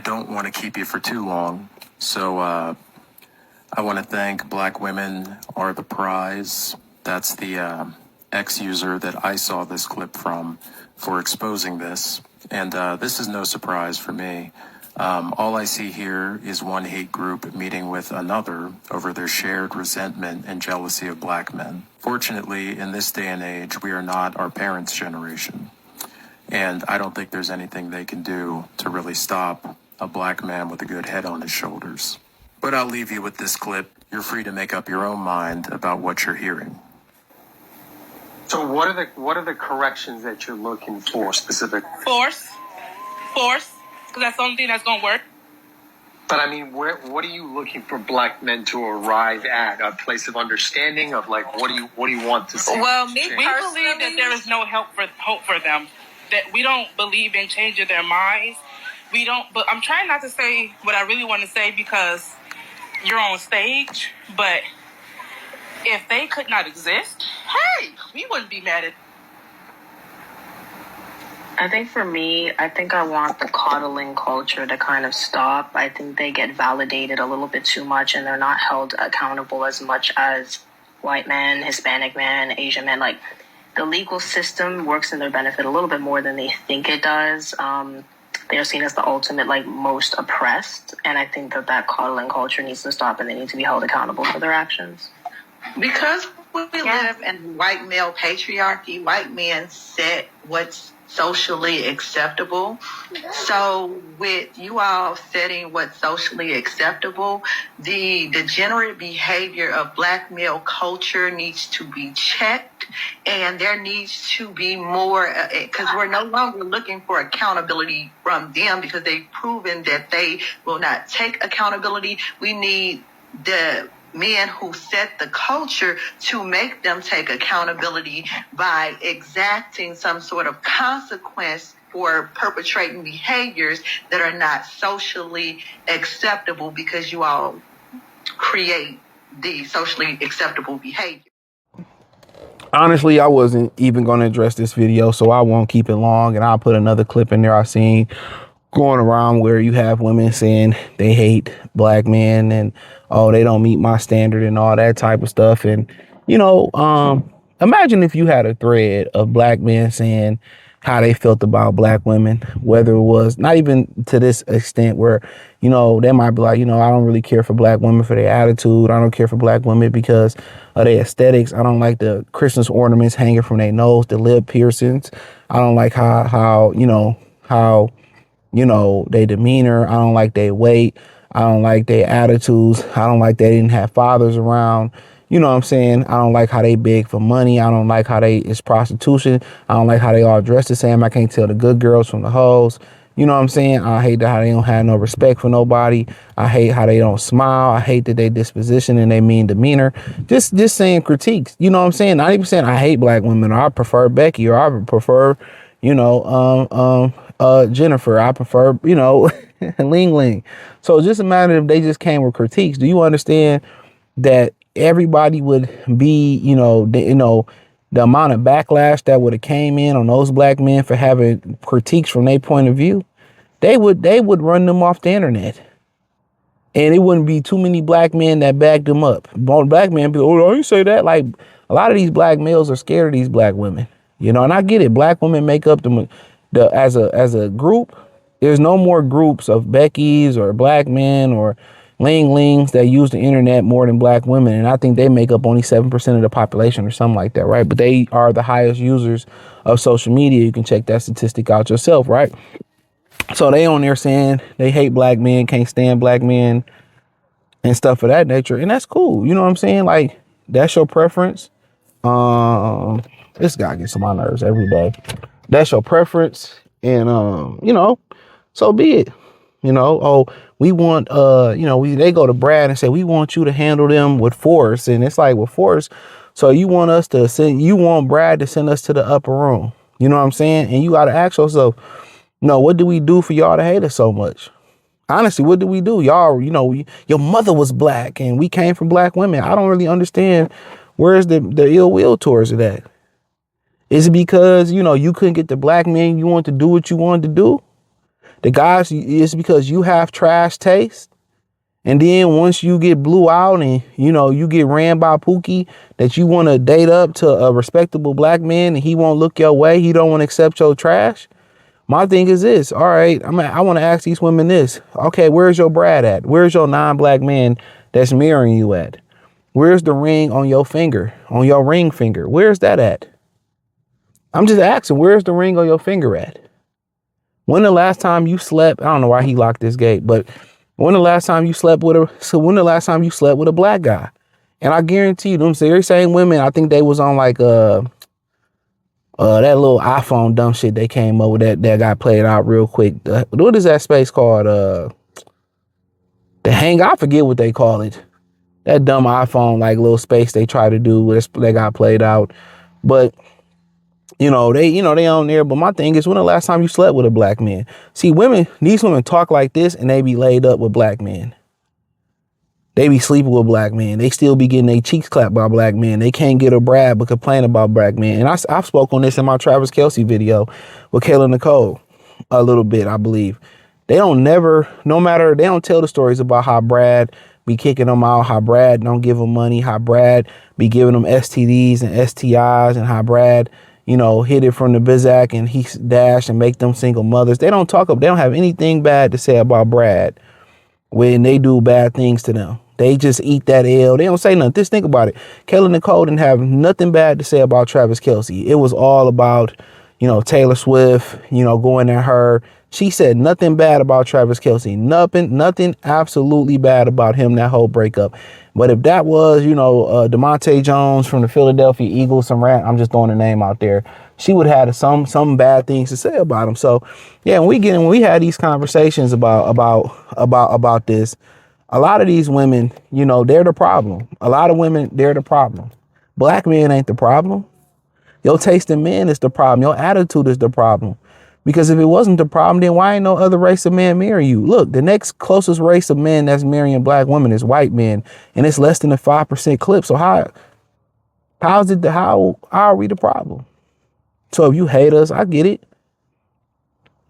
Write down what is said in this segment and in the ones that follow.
don't want to keep you for too long. So I want to thank Black Women Are the Prize. That's the ex-user that I saw this clip from for exposing this. And this is no surprise for me. All I see here is one hate group meeting with another over their shared resentment and jealousy of Black men. Fortunately, in this day and age, we are not our parents' generation. And I don't think there's anything they can do to really stop a Black man with a good head on his shoulders. But I'll leave you with this clip. You're free to make up your own mind about what you're hearing. So what are the corrections that you're looking for specifically? Force, because that's the only thing that's gonna work. But I mean, what are you looking for Black men to arrive at? A place of understanding of like, what do you want to see? Well, we believe that there is no hope for them. That we don't believe in changing their minds. We don't. But I'm trying not to say what I really want to say because you're on stage. But if they could not exist, hey, we wouldn't be mad at. I think for me, I want the coddling culture to kind of stop. I think they get validated a little bit too much and they're not held accountable as much as white men, Hispanic men, Asian men. Like, the legal system works in their benefit a little bit more than they think it does. They're seen as the ultimate, like, most oppressed. And I think that coddling culture needs to stop and they need to be held accountable for their actions. Because we live in white male patriarchy, white men set what's socially acceptable. So with you all setting what's socially acceptable, the degenerate behavior of Black male culture needs to be checked, and there needs to be more, because we're no longer looking for accountability from them because they've proven that they will not take accountability. We need the men who set the culture to make them take accountability by exacting some sort of consequence for perpetrating behaviors that are not socially acceptable because you all create the socially acceptable behavior. Honestly, I wasn't even going to address this video, so I won't keep it long, and I'll put another clip in there I seen going around where you have women saying they hate Black men and, oh, they don't meet my standard and all that type of stuff. And, imagine if you had a thread of Black men saying how they felt about Black women, whether it was not even to this extent where, they might be like, I don't really care for Black women for their attitude. I don't care for Black women because of their aesthetics. I don't like the Christmas ornaments hanging from their nose, the lip piercings. I don't like how their demeanor. I don't like their weight. I don't like their attitudes. I don't like they didn't have fathers around. You know what I'm saying? I don't like how they beg for money. I don't like how it's prostitution. I don't like how they all dress the same. I can't tell the good girls from the hoes. You know what I'm saying? I hate how they don't have no respect for nobody. I hate how they don't smile. I hate that they disposition and they mean demeanor. Just saying critiques. You know what I'm saying? Not even saying I hate Black women or I prefer Becky or I prefer, Jennifer. I prefer, Ling Ling. So just a matter if they just came with critiques. Do you understand that everybody would be, the amount of backlash that would have came in on those Black men for having critiques from their point of view? They would run them off the internet. And it wouldn't be too many Black men that backed them up. Black men be, oh, don't you say that? Like, a lot of these Black males are scared of these Black women, and I get it. Black women make up as a group. There's no more groups of Beckys or Black men or Ling Lings that use the internet more than Black women. And I think they make up only 7% of the population or something like that, right? But they are the highest users of social media. You can check that statistic out yourself, right? So they on there saying they hate Black men, can't stand Black men and stuff of that nature. And that's cool. You know what I'm saying? Like, that's your preference. This guy gets on my nerves every day. That's your preference. And, so be it. We want, they go to Brad and say, we want you to handle them with force. And it's like, with force. So you want Brad to send us to the upper room. You know what I'm saying? And you got to ask yourself, what do we do for y'all to hate us so much? Honestly, what do we do? Y'all, your mother was Black and we came from Black women. I don't really understand. Where's the ill will towards that? Is it because, you couldn't get the Black men you want to do what you wanted to do? The guys, it's because you have trash taste. And then once you get blew out and, you know, you get ran by Pookie, that you want to date up to a respectable black man and he won't look your way. He don't want to accept your trash. My thing is this. All right. I want to ask these women this. Okay, where's your Brad at? Where's your non-black man that's marrying you at? Where's the ring on your finger, on your ring finger? Where's that at? I'm just asking, where's the ring on your finger at? When the last time you slept? I don't know why he locked this gate, but when the last time you slept with a black guy? And I guarantee you, them very same women, I think they was on like that little iPhone dumb shit they came up with that got played out real quick. What is that space called? The hang, I forget what they call it. That dumb iPhone like little space they try to do that got played out. But they on there. But my thing is, when the last time you slept with a black man? See, these women talk like this and they be laid up with black men. They be sleeping with black men. They still be getting their cheeks clapped by black men. They can't get a Brad but complain about black men. And I've spoke on this in my Travis Kelce video with Kayla Nicole a little bit, I believe. They don't tell the stories about how Brad be kicking them out, how Brad don't give them money, how Brad be giving them STDs and STIs, and how Brad, hit it from the Bizak and he dash and make them single mothers. They don't have anything bad to say about Brad when they do bad things to them. They just eat that L. They don't say nothing. Just think about it. Kayla Nicole didn't have nothing bad to say about Travis Kelce. It was all about, Taylor Swift, going at her. She said nothing bad about Travis Kelce. Nothing absolutely bad about him, that whole breakup. But if that was, DeMonte Jones from the Philadelphia Eagles, I'm just throwing a name out there, she would have had some bad things to say about him. So yeah, when we had these conversations about this, a lot of these women, they're the problem. A lot of women, they're the problem. Black men ain't the problem. Your taste in men is the problem. Your attitude is the problem. Because if it wasn't the problem, then why ain't no other race of men marry you? Look, the next closest race of men that's marrying black women is white men, and it's less than a 5% clip. So how are we the problem? So if you hate us, I get it.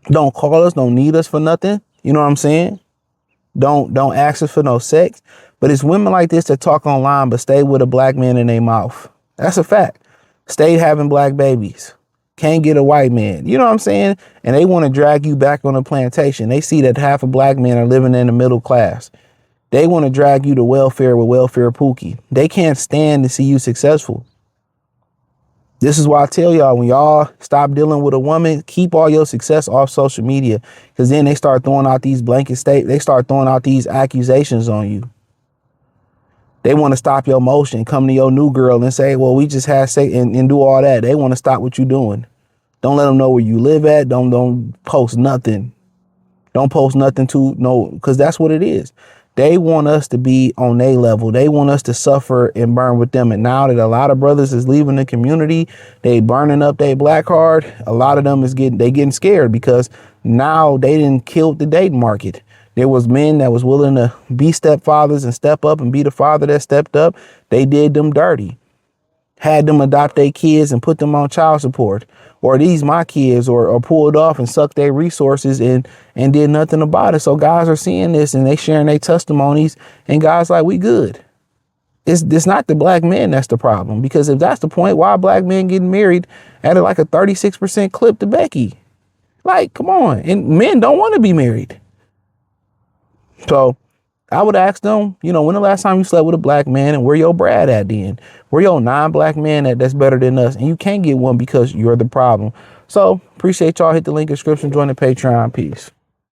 Don't call us, don't need us for nothing. You know what I'm saying? Don't ask us for no sex. But it's women like this that talk online but stay with a black man in their mouth. That's a fact. Stay having black babies. Can't get a white man. You know what I'm saying? And they want to drag you back on the plantation. They see that half of black men are living in the middle class. They want to drag you to welfare with welfare Pookie. They can't stand to see you successful. This is why I tell y'all, when y'all stop dealing with a woman, keep all your success off social media, because then they start throwing out these they start throwing out these accusations on you. They want to stop your motion, come to your new girl and say, well, we just had sex and do all that. They want to stop what you're doing. Don't let them know where you live at. Don't post nothing. Don't post nothing because that's what it is. They want us to be on their level. They want us to suffer and burn with them. And now that a lot of brothers is leaving the community, they burning up their black card. A lot of them getting scared because now they didn't kill the dating market. There was men that was willing to be stepfathers and step up and be the father that stepped up. They did them dirty, had them adopt their kids and put them on child support, or these my kids, or pulled off and sucked their resources and did nothing about it. So guys are seeing this and they sharing their testimonies, and guys like, we good. It's not the black men that's the problem, because if that's the point, why are black men getting married at like a 36% clip to Becky? Like, come on. And men don't want to be married. So I would ask them, when the last time you slept with a black man, and where your Brad at then? Where your non-black man that's better than us? And you can't get one because you're the problem. So appreciate y'all. Hit the link in the description. Join the Patreon. Peace.